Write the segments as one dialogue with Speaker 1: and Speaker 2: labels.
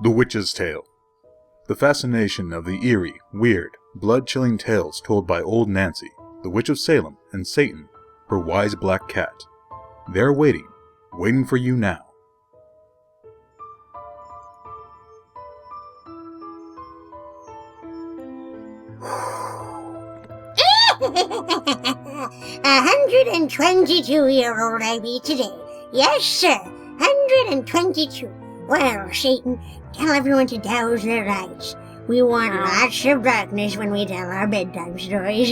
Speaker 1: The Witch's Tale. The fascination of the eerie, weird, blood-chilling tales told by Old Nancy, the Witch of Salem, and Satan, her wise black cat. They're waiting for you now.
Speaker 2: A 122-year-old I be today. Yes, sir, 122. Well, Satan, tell everyone to douse their lights. We want lots of darkness when we tell our bedtime stories.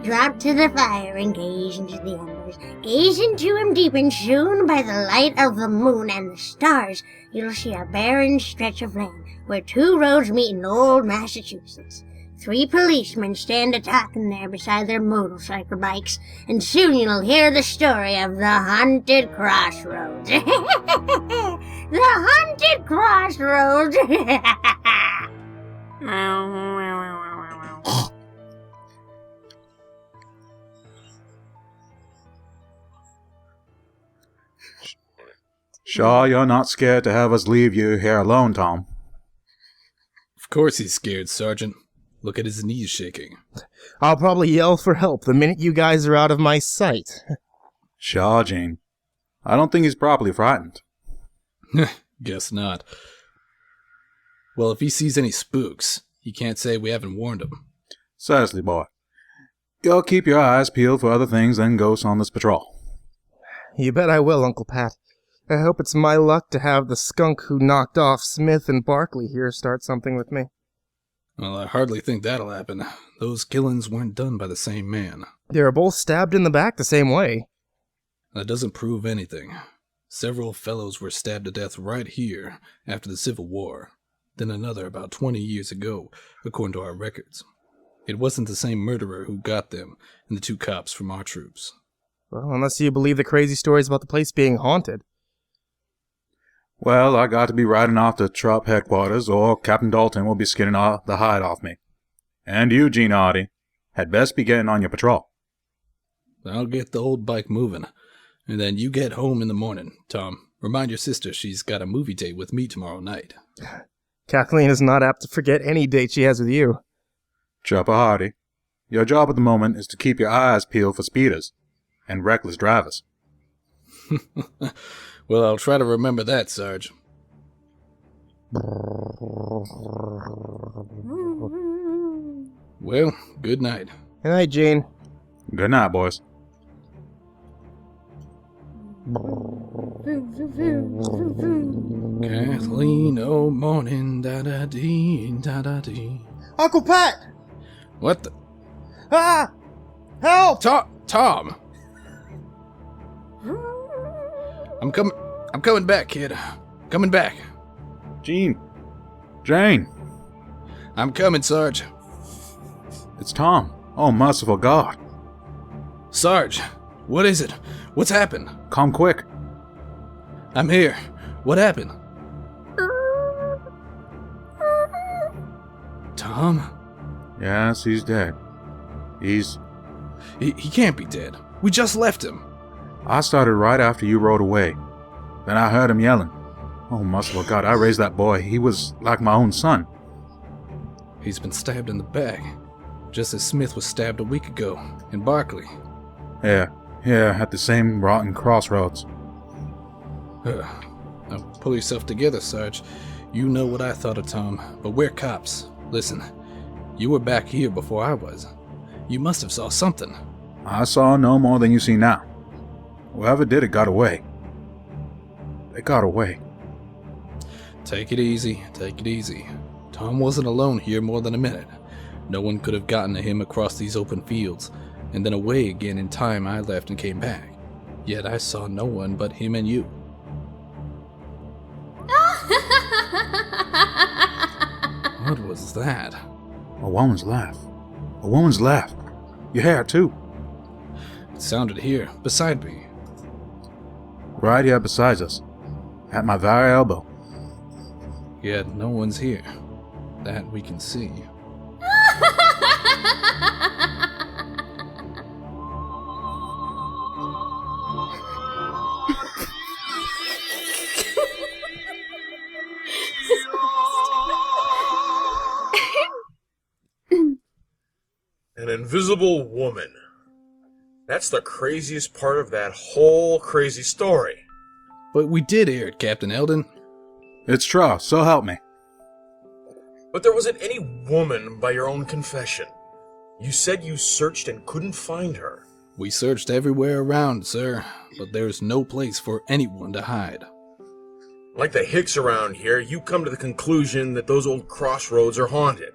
Speaker 2: Drop to the fire and gaze into the embers. Gaze into them deep, and soon by the light of the moon and the stars, you'll see a barren stretch of land where two roads meet in old Massachusetts. 3 policemen stand a-talking there beside their motorcycle bikes, and soon you'll hear the story of the haunted Crossroads. The haunted Crossroads.
Speaker 1: Sure you're not scared to have us leave you here alone, Tom?
Speaker 3: Of course he's scared, Sergeant. Look at his knees shaking.
Speaker 4: I'll probably yell for help the minute you guys are out of my sight.
Speaker 1: Sure, Gene. I don't think he's properly frightened.
Speaker 3: Guess not. Well, if he sees any spooks, he can't say we haven't warned him.
Speaker 1: Seriously, boy. You'll keep your eyes peeled for other things than ghosts on this patrol.
Speaker 4: You bet I will, Uncle Pat. I hope it's my luck to have the skunk who knocked off Smith and Barkley here start something with me.
Speaker 3: Well, I hardly think that'll happen. Those killings weren't done by the same man.
Speaker 4: They were both stabbed in the back the same way.
Speaker 3: That doesn't prove anything. Several fellows were stabbed to death right here after the Civil War. Then another about 20 years ago, according to our records. It wasn't the same murderer who got them and the 2 cops from our troops.
Speaker 4: Well, unless you believe the crazy stories about the place being haunted.
Speaker 1: Well, I got to be riding off to Trop headquarters, or Captain Dalton will be skinning the hide off me. And you, Gene Hardy, had best be getting on your patrol.
Speaker 3: I'll get the old bike moving, and then you get home in the morning, Tom. Remind your sister she's got a movie date with me tomorrow night.
Speaker 4: Kathleen is not apt to forget any date she has with you.
Speaker 1: Chopper Hardy, your job at the moment is to keep your eyes peeled for speeders and reckless drivers.
Speaker 3: Well, I'll try to remember that, Sarge. Well, good night.
Speaker 4: Good night, Gene.
Speaker 1: Good night, boys.
Speaker 3: Kathleen, oh morning, da-da-dee, da-da-dee.
Speaker 4: Uncle Pat!
Speaker 3: What the?
Speaker 4: Ah! Help!
Speaker 3: Tom! I'm coming back, kid. Coming back.
Speaker 1: Gene. Jane.
Speaker 3: I'm coming, Sarge.
Speaker 1: It's Tom. Oh, merciful God.
Speaker 3: Sarge, what is it? What's happened?
Speaker 1: Come quick.
Speaker 3: I'm here. What happened? Tom?
Speaker 1: Yes, he's dead.
Speaker 3: He can't be dead. We just left him.
Speaker 1: I started right after you rode away. Then I heard him yelling. Oh, merciful God, I raised that boy. He was like my own son.
Speaker 3: He's been stabbed in the back, just as Smith was stabbed a week ago in Barkley.
Speaker 1: Yeah, at the same rotten Crossroads.
Speaker 3: Now pull yourself together, Sarge. You know what I thought of Tom, but we're cops. Listen, you were back here before I was. You must have saw something.
Speaker 1: I saw no more than you see now. Whoever did it got away. They got away.
Speaker 3: Take it easy, take it easy. Tom wasn't alone here more than a minute. No one could have gotten to him across these open fields, and then away again in time I left and came back. Yet I saw no one but him and you. What was that?
Speaker 1: A woman's laugh. A woman's laugh. You hear it too.
Speaker 3: It sounded here, beside me.
Speaker 1: Right here beside us. At my very elbow.
Speaker 3: Yet no one's here. That we can see.
Speaker 5: invisible woman. That's the craziest part of that whole crazy story.
Speaker 3: But we did hear it, Captain Eldon.
Speaker 1: It's true, so help me.
Speaker 5: But there wasn't any woman by your own confession. You said you searched and couldn't find her.
Speaker 3: We searched everywhere around, sir, but there's no place for anyone to hide.
Speaker 5: Like the Hicks around here, you come to the conclusion that those old Crossroads are haunted.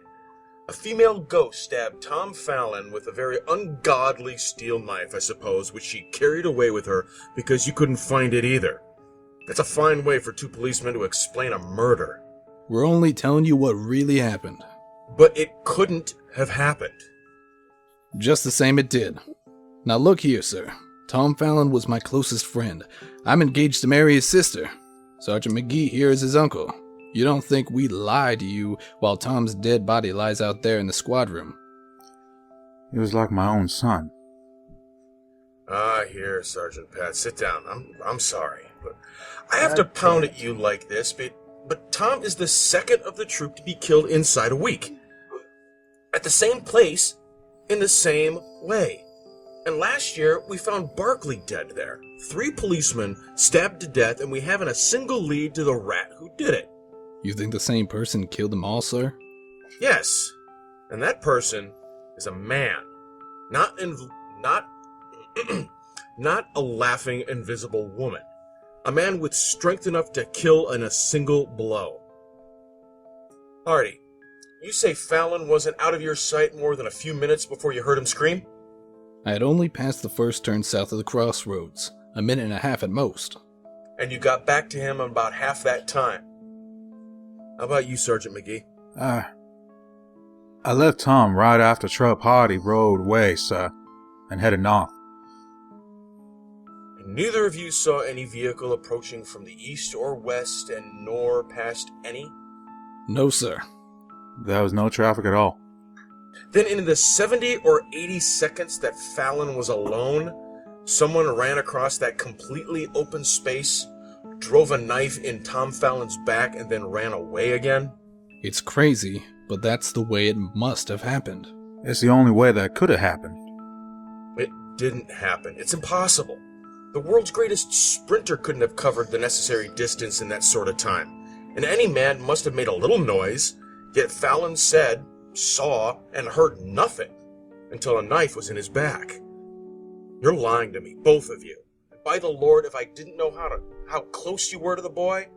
Speaker 5: A female ghost stabbed Tom Fallon with a very ungodly steel knife, I suppose, which she carried away with her because you couldn't find it either. That's a fine way for two policemen to explain a murder.
Speaker 3: We're only telling you what really happened.
Speaker 5: But it couldn't have happened.
Speaker 3: Just the same it did. Now look here, sir. Tom Fallon was my closest friend. I'm engaged to marry his sister. Sergeant McGee here is his uncle. You don't think we lied to you while Tom's dead body lies out there in the squad room?
Speaker 1: He was like my own son.
Speaker 5: Here, Sergeant Pat, sit down. I'm sorry, but I have to pound at you like this, but Tom is the second of the troop to be killed inside a week. At the same place, in the same way. And last year, we found Barkley dead there. 3 policemen stabbed to death, and we haven't a single lead to the rat who did it.
Speaker 3: You think the same person killed them all, sir?
Speaker 5: Yes, and that person is a man. Not a laughing, invisible woman. A man with strength enough to kill in a single blow. Hardy, you say Fallon wasn't out of your sight more than a few minutes before you heard him scream?
Speaker 3: I had only passed the first turn south of the Crossroads, a minute and a half at most.
Speaker 5: And you got back to him in about half that time. How about you, Sergeant McGee?
Speaker 1: I left Tom right after Trup Hardy rode away, sir, and headed north.
Speaker 5: And neither of you saw any vehicle approaching from the east or west, and nor past any?
Speaker 3: No, sir.
Speaker 1: There was no traffic at all.
Speaker 5: Then in the 70 or 80 seconds that Fallon was alone, someone ran across that completely open space, drove a knife in Tom Fallon's back, and then ran away again?
Speaker 3: It's crazy, but that's the way it must have happened.
Speaker 1: It's the only way that could have happened.
Speaker 5: It didn't happen. It's impossible. The world's greatest sprinter couldn't have covered the necessary distance in that sort of time. And any man must have made a little noise, yet Fallon said, saw, and heard nothing until a knife was in his back. You're lying to me, both of you. And by the Lord, if I didn't know how close you were to the boy,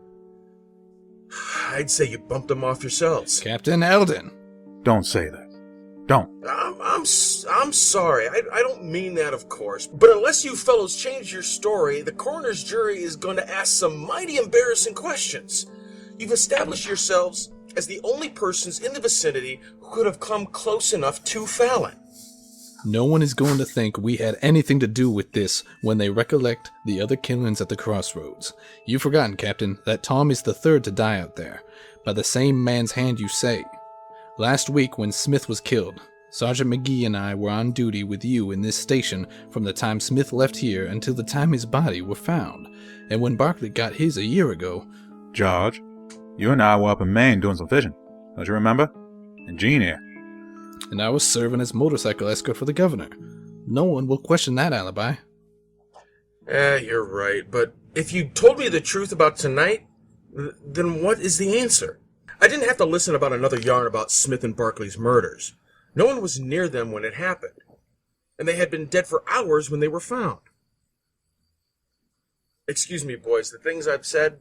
Speaker 5: I'd say you bumped him off yourselves.
Speaker 3: Captain Eldon!
Speaker 1: Don't say that. Don't.
Speaker 5: I'm sorry. I don't mean that, of course. But unless you fellows change your story, the coroner's jury is going to ask some mighty embarrassing questions. You've established yourselves as the only persons in the vicinity who could have come close enough to Fallon.
Speaker 3: No one is going to think we had anything to do with this when they recollect the other killings at the Crossroads. You've forgotten, Captain, that Tom is the third to die out there, by the same man's hand you say. Last week when Smith was killed, Sergeant McGee and I were on duty with you in this station from the time Smith left here until the time his body were found. And when Barkley got his a year ago...
Speaker 1: George, you and I were up in Maine doing some fishing. Don't you remember? And Gene here.
Speaker 3: And I was serving as motorcycle escort for the governor. No one will question that alibi.
Speaker 5: You're right, but if you told me the truth about tonight, then what is the answer? I didn't have to listen about another yarn about Smith and Barkley's murders. No one was near them when it happened, and they had been dead for hours when they were found. Excuse me, boys, the things I've said,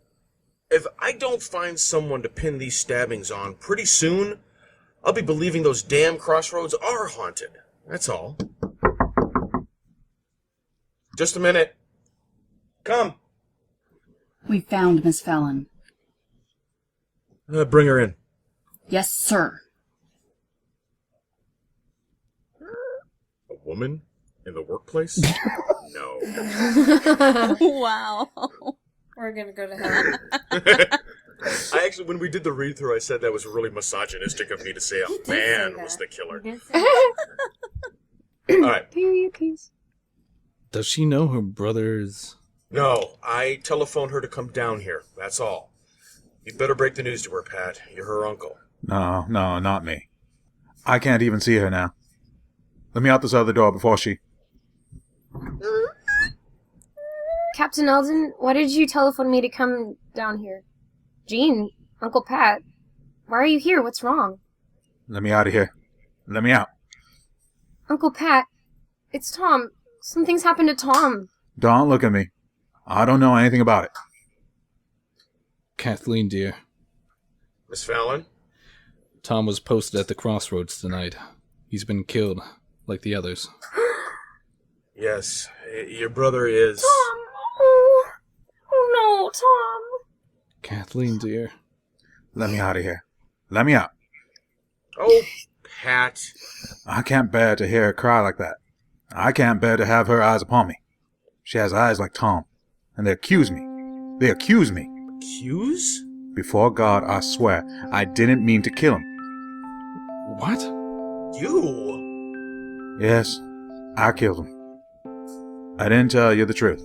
Speaker 5: if I don't find someone to pin these stabbings on pretty soon, I'll be believing those damn Crossroads are haunted. That's all. Just a minute. Come.
Speaker 6: We found Miss Fallon.
Speaker 5: Bring her in.
Speaker 6: Yes, sir.
Speaker 5: A woman in the workplace? No.
Speaker 7: Wow. We're gonna go to hell.
Speaker 5: I actually, when we did the read-through, I said that was really misogynistic of me to say a man was the killer. All right.
Speaker 7: Period, please.
Speaker 3: Does she know her brother's...
Speaker 5: No, I telephoned her to come down here. That's all. You'd better break the news to her, Pat. You're her uncle.
Speaker 1: No, not me. I can't even see her now. Let me out this other door before she...
Speaker 8: Captain Eldon, why did you telephone me to come down here? Jean, Uncle Pat, why are you here? What's wrong?
Speaker 1: Let me out of here. Let me out.
Speaker 8: Uncle Pat, it's Tom. Something's happened to Tom.
Speaker 1: Don't look at me. I don't know anything about it.
Speaker 3: Kathleen, dear.
Speaker 5: Miss Fallon?
Speaker 3: Tom was posted at the Crossroads tonight. He's been killed, like the others.
Speaker 5: Yes, your brother is...
Speaker 8: Tom! Oh no, Tom!
Speaker 3: Kathleen, dear.
Speaker 1: Let me out of here. Let me out.
Speaker 5: Oh, Pat.
Speaker 1: I can't bear to hear her cry like that. I can't bear to have her eyes upon me. She has eyes like Tom, and they accuse me. They accuse me.
Speaker 5: Accuse?
Speaker 1: Before God, I swear, I didn't mean to kill him.
Speaker 3: What?
Speaker 5: You?
Speaker 1: Yes, I killed him. I didn't tell you the truth.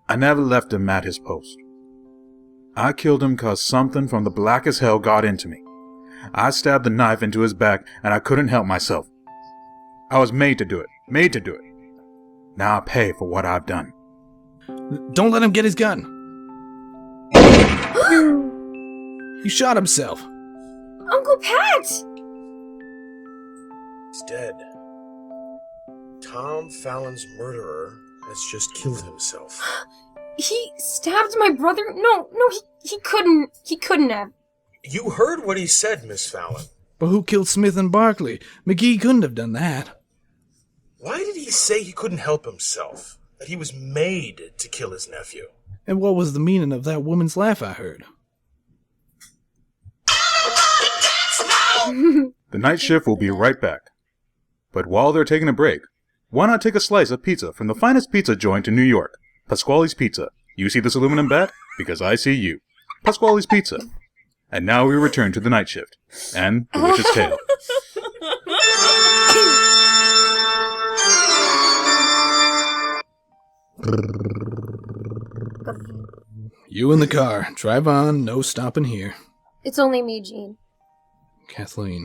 Speaker 1: I never left him at his post. I killed him 'cause something from the blackest hell got into me. I stabbed the knife into his back, and I couldn't help myself. I was made to do it. Made to do it. Now I pay for what I've done.
Speaker 3: Don't let him get his gun. He shot himself.
Speaker 8: Uncle Pat!
Speaker 5: He's dead. Tom Fallon's murderer has just killed himself.
Speaker 8: He stabbed my brother? No, he couldn't. He couldn't have.
Speaker 5: You heard what he said, Miss Fallon.
Speaker 3: But who killed Smith and Barkley? McGee couldn't have done that.
Speaker 5: Why did he say he couldn't help himself? That he was made to kill his nephew?
Speaker 3: And what was the meaning of that woman's laugh I heard?
Speaker 1: The night shift will be right back. But while they're taking a break, why not take a slice of pizza from the finest pizza joint in New York, Pasquale's Pizza. You see this aluminum bat? Because I see you. Pasquale's Pizza. And now we return to the night shift and the witch's tale.
Speaker 3: You in the car. Drive on. No stopping here.
Speaker 8: It's only me, Jean.
Speaker 3: Kathleen.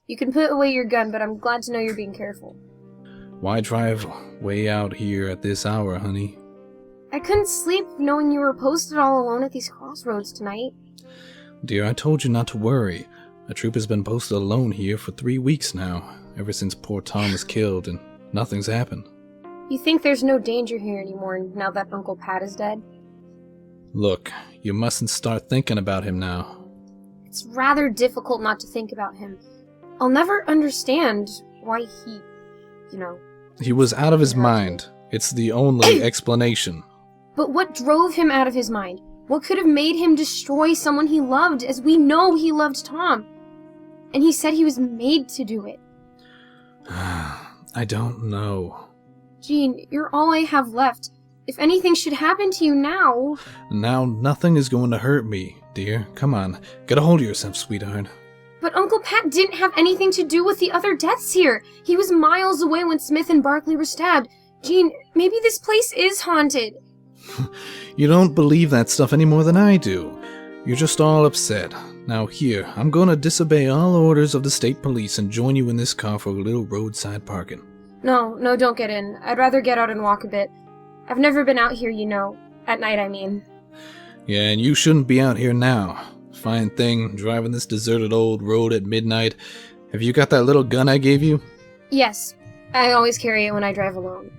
Speaker 8: You can put away your gun, but I'm glad to know you're being careful.
Speaker 3: Why drive way out here at this hour, honey?
Speaker 8: I couldn't sleep knowing you were posted all alone at these crossroads tonight.
Speaker 3: Dear, I told you not to worry. A troop has been posted alone here for 3 weeks now, ever since poor Tom was killed, and nothing's happened.
Speaker 8: You think there's no danger here anymore now that Uncle Pat is dead?
Speaker 3: Look, you mustn't start thinking about him now.
Speaker 8: It's rather difficult not to think about him. I'll never understand why he,
Speaker 3: He was out of his mind. It's the only explanation.
Speaker 8: But what drove him out of his mind? What could have made him destroy someone he loved, as we know he loved Tom? And he said he was made to do it.
Speaker 3: I don't know.
Speaker 8: Jean, you're all I have left. If anything should happen to you now...
Speaker 3: Now nothing is going to hurt me, dear. Come on, get a hold of yourself, sweetheart.
Speaker 8: But Uncle Pat didn't have anything to do with the other deaths here. He was miles away when Smith and Barkley were stabbed. Jean, maybe this place is haunted.
Speaker 3: You don't believe that stuff any more than I do. You're just all upset. Now here, I'm gonna disobey all orders of the state police and join you in this car for a little roadside parking.
Speaker 8: No, don't get in. I'd rather get out and walk a bit. I've never been out here, At night, I mean.
Speaker 3: Yeah, and you shouldn't be out here now. Fine thing, driving this deserted old road at midnight. Have you got that little gun I gave you?
Speaker 8: Yes. I always carry it when I drive alone.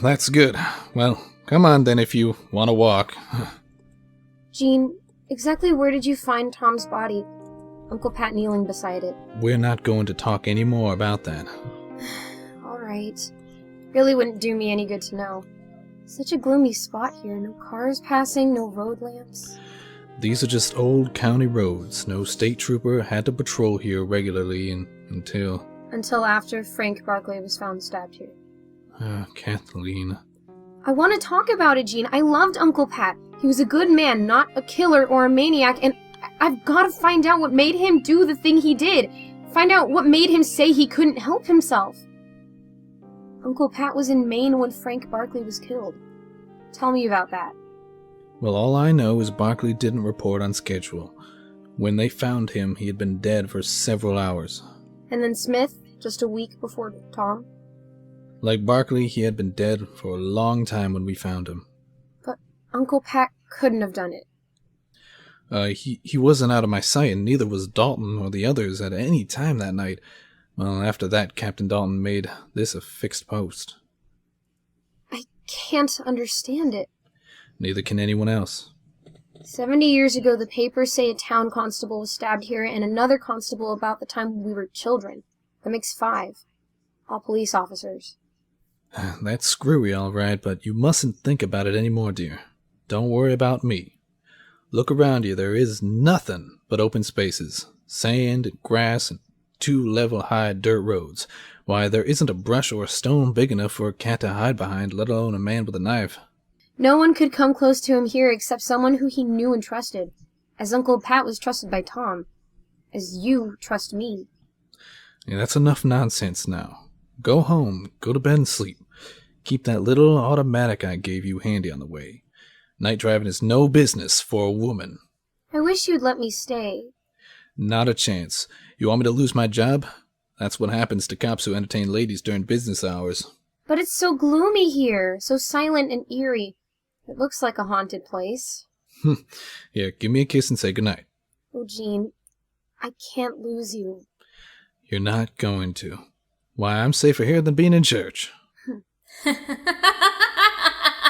Speaker 3: That's good. Well, come on then if you want to walk.
Speaker 8: Jean, exactly where did you find Tom's body? Uncle Pat kneeling beside it.
Speaker 3: We're not going to talk any more about that.
Speaker 8: Alright. Really wouldn't do me any good to know. Such a gloomy spot here. No cars passing, no road lamps.
Speaker 3: These are just old county roads. No state trooper had to patrol here regularly until...
Speaker 8: Until after Frank Barkley was found stabbed here.
Speaker 3: Kathleen.
Speaker 8: I want to talk about it, Jean. I loved Uncle Pat. He was a good man, not a killer or a maniac, and I've got to find out what made him do the thing he did. Find out what made him say he couldn't help himself. Uncle Pat was in Maine when Frank Barkley was killed. Tell me about that.
Speaker 3: Well, all I know is Barkley didn't report on schedule. When they found him, he had been dead for several hours.
Speaker 8: And then Smith, just a week before Tom.
Speaker 3: Like Barkley, he had been dead for a long time when we found him.
Speaker 8: But Uncle Pat couldn't have done it.
Speaker 3: He wasn't out of my sight, and neither was Dalton or the others at any time that night. Well, after that, Captain Dalton made this a fixed post.
Speaker 8: I can't understand it.
Speaker 3: Neither can anyone else.
Speaker 8: 70 years ago, the papers say a town constable was stabbed here and another constable about the time we were children. That makes 5. All police officers.
Speaker 3: That's screwy, all right, but you mustn't think about it anymore, dear. Don't worry about me. Look around you. There is nothing but open spaces. Sand and grass and 2 level-high dirt roads. Why, there isn't a brush or a stone big enough for a cat to hide behind, let alone a man with a knife.
Speaker 8: No one could come close to him here except someone who he knew and trusted. As Uncle Pat was trusted by Tom. As you trust me.
Speaker 3: Yeah, that's enough nonsense now. Go home, go to bed and sleep. Keep that little automatic I gave you handy on the way. Night driving is no business for a woman.
Speaker 8: I wish you'd let me stay.
Speaker 3: Not a chance. You want me to lose my job? That's what happens to cops who entertain ladies during business hours.
Speaker 8: But it's so gloomy here, so silent and eerie. It looks like a haunted place.
Speaker 3: Here, give me a kiss and say goodnight.
Speaker 8: Oh, Jean, I can't lose you.
Speaker 3: You're not going to. Why, I'm safer here than being in church. What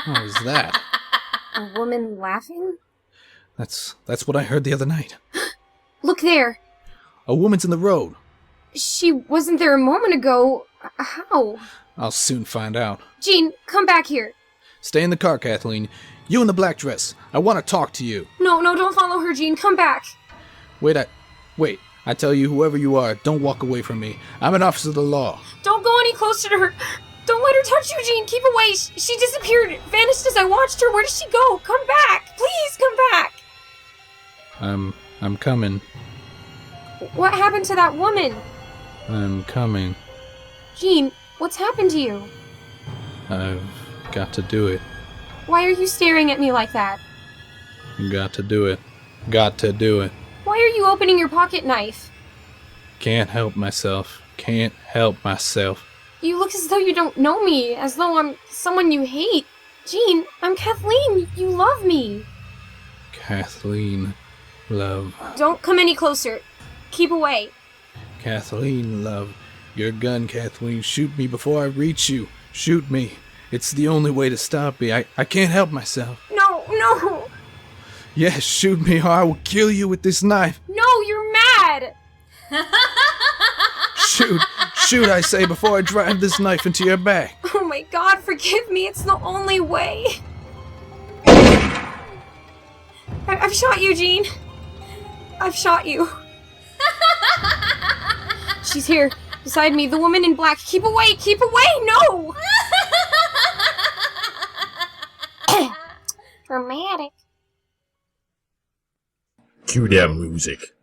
Speaker 3: was that?
Speaker 8: A woman laughing?
Speaker 3: That's what I heard the other night.
Speaker 8: Look there!
Speaker 3: A woman's in the road.
Speaker 8: She wasn't there a moment ago. How?
Speaker 3: I'll soon find out.
Speaker 8: Jean, come back here.
Speaker 3: Stay in the car, Kathleen. You in the black dress. I want to talk to you.
Speaker 8: No, don't follow her, Jean. Come back.
Speaker 3: Wait, I tell you, whoever you are, don't walk away from me. I'm an officer of the law.
Speaker 8: Don't go any closer to her. Don't let her touch you, Jean. Keep away. She disappeared. Vanished as I watched her. Where did she go? Come back. Please, come back.
Speaker 3: I'm coming.
Speaker 8: What happened to that woman?
Speaker 3: I'm coming.
Speaker 8: Jean, what's happened to you?
Speaker 3: I've got to do it.
Speaker 8: Why are you staring at me like that?
Speaker 3: Got to do it. Got to do it.
Speaker 8: Why are you opening your pocket knife?
Speaker 3: Can't help myself. Can't help myself.
Speaker 8: You look as though you don't know me, as though I'm someone you hate. Jean, I'm Kathleen. You love me.
Speaker 3: Kathleen, love.
Speaker 8: Don't come any closer. Keep away.
Speaker 3: Kathleen, love. Your gun, Kathleen. Shoot me before I reach you. Shoot me. It's the only way to stop me. I can't help myself.
Speaker 8: No.
Speaker 3: Yes, shoot me or I will kill you with this knife.
Speaker 8: No, you're mad.
Speaker 3: Shoot, I say, before I drive this knife into your back.
Speaker 8: Oh my God, forgive me. It's the only way. I've shot you, Jean. I've shot you. She's here, beside me, the woman in black. Keep away, no! Dramatic.
Speaker 5: Cue that music.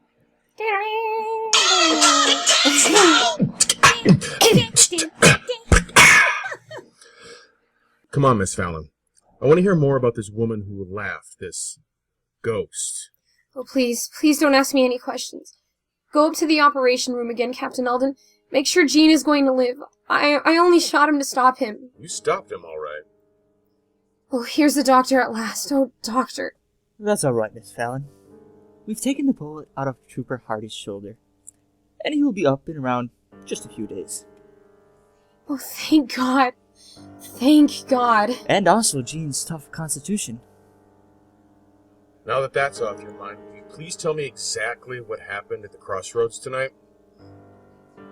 Speaker 5: Come on, Miss Fallon. I want to hear more about this woman who laughed, this ghost.
Speaker 8: Oh, please don't ask me any questions. Go up to the operation room again, Captain Alden. Make sure Jean is going to live. I only shot him to stop him.
Speaker 5: You stopped him, all right.
Speaker 8: Oh, here's the doctor at last. Oh, doctor.
Speaker 9: That's all right, Miss Fallon. We've taken the bullet out of Trooper Hardy's shoulder, and he will be up in around just a few days.
Speaker 8: Oh, thank God. Thank God.
Speaker 9: And also Jean's tough constitution.
Speaker 5: Now that that's off your mind, will you please tell me exactly what happened at the Crossroads tonight?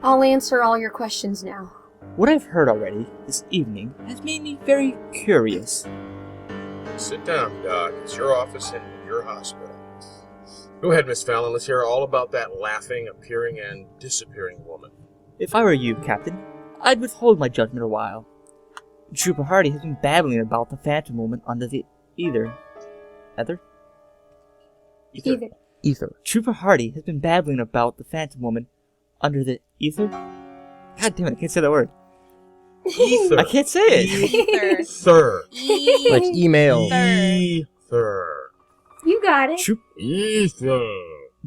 Speaker 8: I'll answer all your questions now.
Speaker 9: What I've heard already this evening has made me very curious.
Speaker 5: Sit down, Doc. It's your office and your hospital. Go ahead, Miss Fallon. Let's hear all about that laughing, appearing, and disappearing woman.
Speaker 9: If I were you, Captain, I'd withhold my judgment a while. Trooper Hardy has been babbling about the Phantom Woman under the ether. Trooper Hardy has been babbling about the Phantom Woman under the ether. God damn it, I can't say that word.
Speaker 5: Ether.
Speaker 9: I can't say it.
Speaker 5: Ether.
Speaker 4: Like email.
Speaker 5: Ether.
Speaker 8: You got it.
Speaker 5: Ether.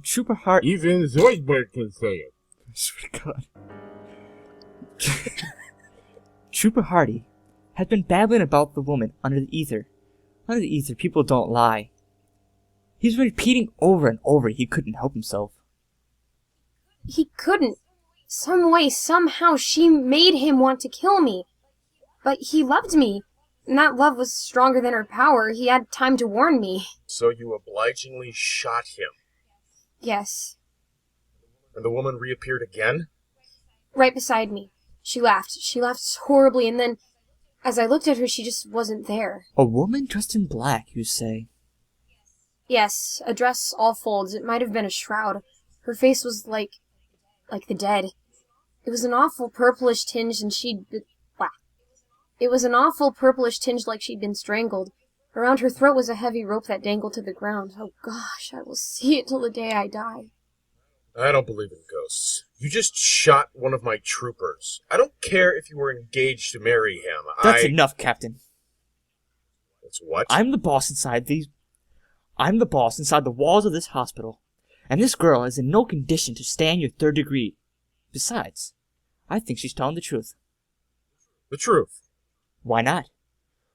Speaker 9: Trooper Hardy.
Speaker 5: Even Zoidberg can say it.
Speaker 9: I swear to God. Trooper Hardy had been babbling about the woman under the ether. Under the ether, people don't lie. He was repeating over and over he couldn't help himself.
Speaker 8: He couldn't. Some way, somehow, she made him want to kill me. But he loved me, and that love was stronger than her power. He had time to warn me.
Speaker 5: So you obligingly shot him.
Speaker 8: Yes.
Speaker 5: And the woman reappeared again?
Speaker 8: Right beside me. She laughed. She laughed horribly, and then, as I looked at her, she just wasn't there.
Speaker 9: A woman dressed in black, you say?
Speaker 8: Yes, a dress all folds. It might have been a shroud. Her face was like the dead. It was an awful purplish tinge, and It was an awful purplish tinge like she'd been strangled. Around her throat was a heavy rope that dangled to the ground. Oh gosh, I will see it till the day I die.
Speaker 5: I don't believe in ghosts. You just shot one of my troopers. I don't care if you were engaged to marry him.
Speaker 9: That's enough, Captain.
Speaker 5: That's what?
Speaker 9: I'm the boss inside the walls of this hospital. And this girl is in no condition to stand your third degree. Besides, I think she's telling the truth.
Speaker 5: The truth?
Speaker 9: Why not?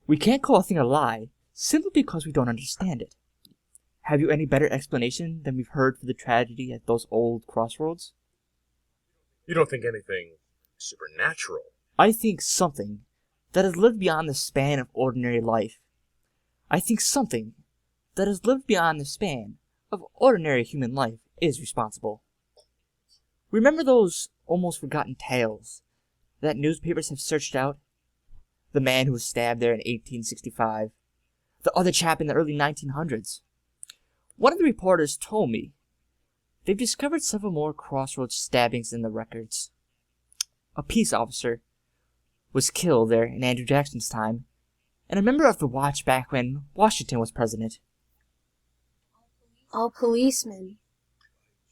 Speaker 9: We can't call a thing a lie simply because we don't understand it. Have you any better explanation than we've heard for the tragedy at those old Crossroads?
Speaker 5: You don't think anything supernatural?
Speaker 9: I think something that has lived beyond the span of ordinary life. I think something that has lived beyond the span of ordinary human life is responsible. Remember those almost forgotten tales that newspapers have searched out? The man who was stabbed there in 1865. The other chap in the early 1900s. One of the reporters told me they've discovered several more Crossroads stabbings in the records. A peace officer was killed there in Andrew Jackson's time, and a member of the watch back when Washington was president.
Speaker 8: All policemen.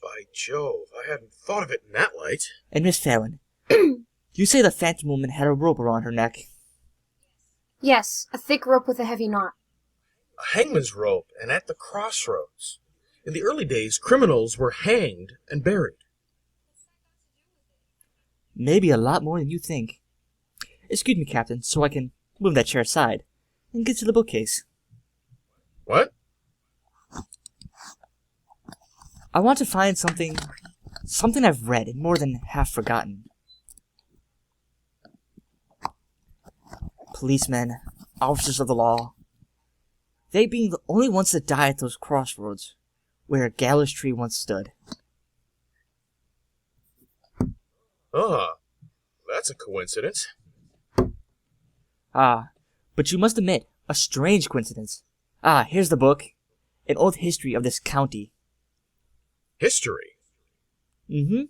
Speaker 5: By Jove, I hadn't thought of it in that light.
Speaker 9: And Miss Fallon, you say the Phantom Woman had a rope around her neck.
Speaker 8: Yes, a thick rope with a heavy knot.
Speaker 5: A hangman's rope, and at the Crossroads. In the early days, criminals were hanged and buried.
Speaker 9: Maybe a lot more than you think. Excuse me, Captain, so I can move that chair aside and get to the bookcase.
Speaker 5: What?
Speaker 9: I want to find something I've read and more than half forgotten. Policemen, officers of the law, they being the only ones that die at those crossroads where a gallows tree once stood.
Speaker 5: Ah, that's a coincidence.
Speaker 9: Ah, but you must admit, a strange coincidence. Ah, here's the book. An old history of this county.
Speaker 5: History?
Speaker 9: Mm-hmm.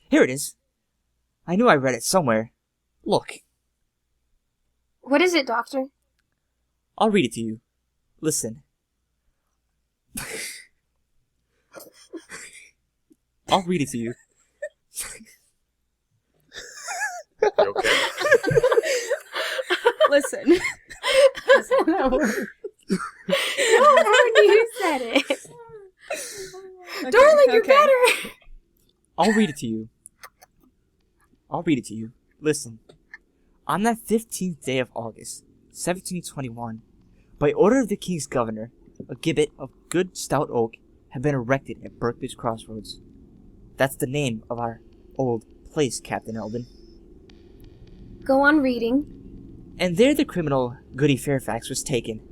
Speaker 9: Here it is. I knew I read it somewhere. Look.
Speaker 8: What is it, Doctor?
Speaker 9: I'll read it to you. Listen. I'll read it to you.
Speaker 5: You okay?
Speaker 6: Listen.
Speaker 8: That word. No, you said it.
Speaker 6: Okay,
Speaker 8: Darling, you're
Speaker 6: okay.
Speaker 8: better.
Speaker 9: I'll read it to you. I'll read it to you. Listen. On that 15th day of August, 1721, by order of the king's governor, a gibbet of good stout oak had been erected at Berkeley's Crossroads. That's the name of our old place, Captain Eldon.
Speaker 8: Go on reading.
Speaker 9: And there the criminal Goody Fairfax was taken.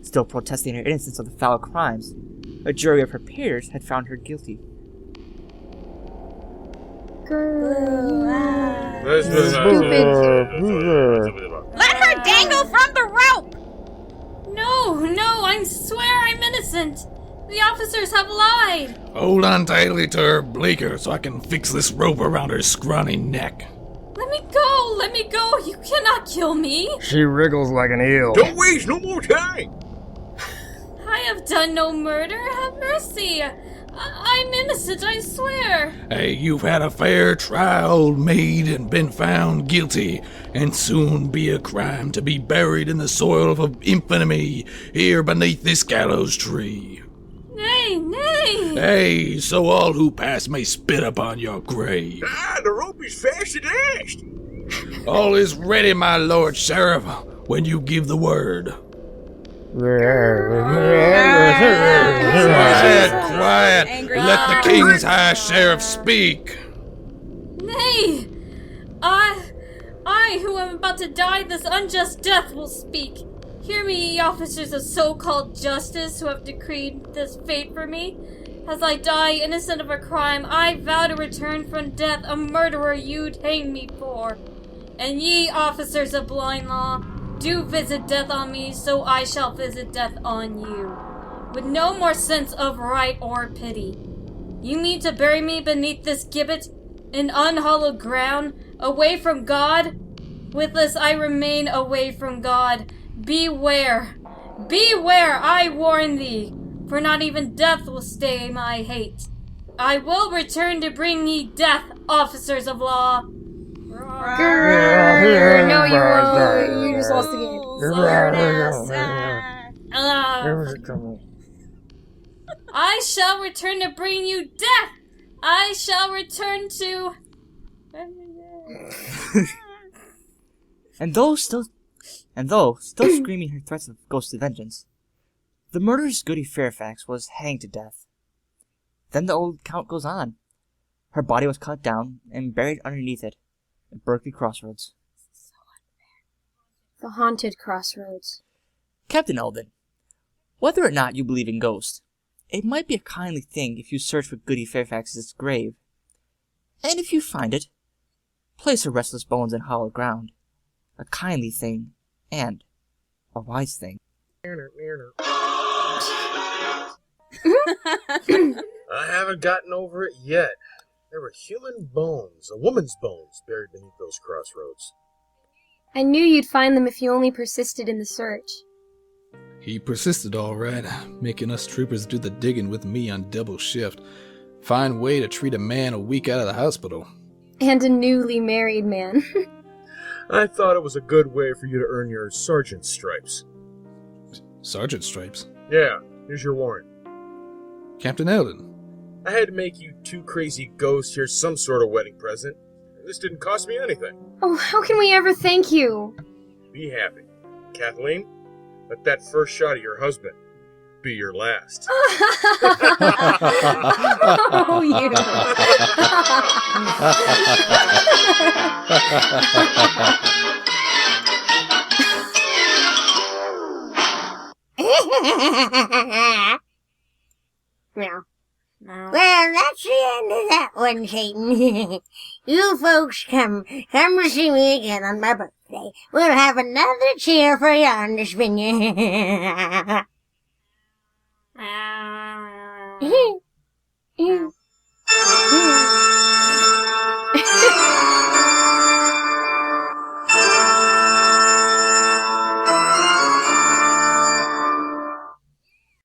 Speaker 9: Still protesting her innocence of the foul crimes, a jury of her peers had found her guilty.
Speaker 7: Let her dangle from the rope! No, I swear I'm innocent. The officers have lied.
Speaker 3: Hold on tightly to her bleaker so I can fix this rope around her scrawny neck.
Speaker 7: Let me go. You cannot kill me.
Speaker 4: She wriggles like an eel.
Speaker 5: Don't waste no more time!
Speaker 7: I have done no murder. Have mercy. I'm innocent, I swear.
Speaker 3: Hey, you've had a fair trial made and been found guilty, and soon be a crime to be buried in the soil of infamy here beneath this gallows tree.
Speaker 7: Nay, Nay!
Speaker 3: Hey, so all who pass may spit upon your grave.
Speaker 5: The rope is fast and dashed.
Speaker 3: All is ready, my lord sheriff, when you give the word. Quiet!
Speaker 6: Angry.
Speaker 3: Let the king's high sheriff speak.
Speaker 7: Nay! I, who am about to die this unjust death, will speak. Hear me, ye officers of so-called justice who have decreed this fate for me. As I die innocent of a crime, I vow to return from death a murderer you'd hang me for. And ye officers of blind law, do visit death on me, so I shall visit death on you, with no more sense of right or pity. You mean to bury me beneath this gibbet, in unhallowed ground, away from God? With this I remain away from God. Beware! Beware, I warn thee! For not even death will stay my hate. I will return to bring ye death, officers of law.
Speaker 8: Grrr. No, you won't. You just lost the game.
Speaker 7: I shall return to bring you death. I shall return to...
Speaker 9: And though still screaming her threats of ghostly vengeance, the murderous Goody Fairfax was hanged to death. Then the old count goes on. Her body was cut down and buried underneath it at Berkeley Crossroads.
Speaker 8: The haunted Crossroads.
Speaker 9: Captain Eldon, whether or not you believe in ghosts, it might be a kindly thing if you search for Goody Fairfax's grave. And if you find it, place her restless bones in hollow ground. A kindly thing, and a wise thing.
Speaker 5: I haven't gotten over it yet. There were human bones, a woman's bones, buried beneath those crossroads.
Speaker 8: I knew you'd find them if you only persisted in the search.
Speaker 3: He persisted all right, making us troopers do the digging with me on double shift. Fine way to treat a man a week out of the hospital.
Speaker 8: And a newly married man.
Speaker 5: I thought it was a good way for you to earn your sergeant's stripes.
Speaker 3: Sergeant stripes?
Speaker 5: Yeah, here's your warrant.
Speaker 3: Captain Eldon.
Speaker 5: I had to make you two crazy ghosts here some sort of wedding present. This didn't cost me anything.
Speaker 8: Oh, how can we ever thank you?
Speaker 5: Be happy. Kathleen, let that first shot of your husband be your last.
Speaker 8: Oh, you.
Speaker 2: Meow. Well, that's the end of that one, Satan. You folks come to see me again on my birthday. We'll have another cheer for you on this vineyard.